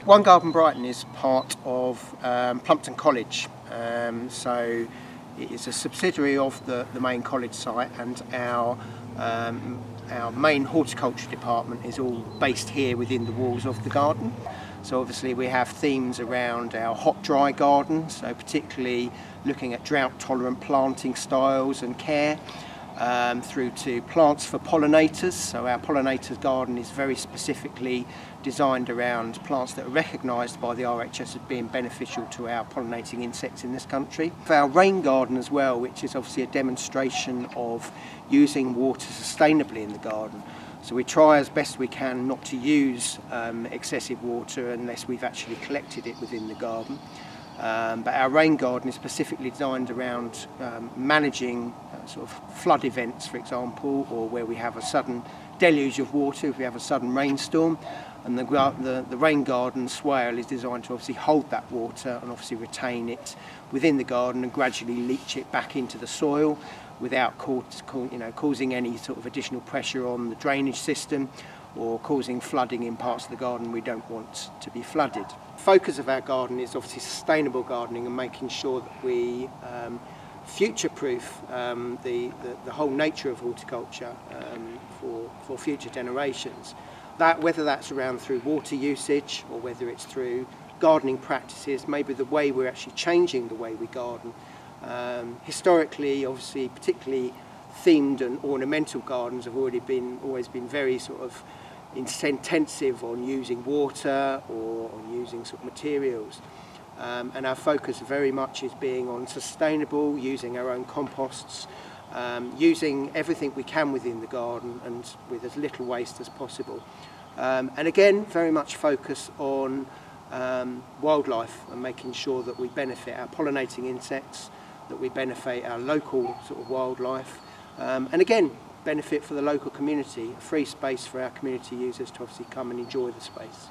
One Garden Brighton is part of Plumpton College, so it is a subsidiary of the main college site, and our main horticulture department is all based here within the walls of the garden. So obviously we have themes around our hot dry garden, so particularly looking at drought tolerant planting styles and care, through to plants for pollinators. So our pollinators garden is very specifically designed around plants that are recognised by the RHS as being beneficial to our pollinating insects in this country. For our rain garden as well, which is obviously a demonstration of using water sustainably in the garden. So we try as best we can not to use excessive water unless we've actually collected it within the garden. But our rain garden is specifically designed around managing sort of flood events, for example, or where we have a sudden deluge of water, if we have a sudden rainstorm. And the rain garden swale is designed to obviously hold that water and obviously retain it within the garden and gradually leach it back into the soil without causing any sort of additional pressure on the drainage system or causing flooding in parts of the garden we don't want to be flooded. The focus of our garden is obviously sustainable gardening and making sure that we future-proof the whole nature of horticulture for future generations. Whether that's around through water usage or whether it's through gardening practices, maybe the way we're actually changing the way we garden. Historically, obviously, particularly themed and ornamental gardens have always been very sort of intensive on using water or on using sort of materials. And our focus very much is being on sustainable, using our own composts, using everything we can within the garden and with as little waste as possible. And again, very much focus on wildlife and making sure that we benefit our pollinating insects, that we benefit our local sort of wildlife, and again, benefit for the local community, a free space for our community users to obviously come and enjoy the space.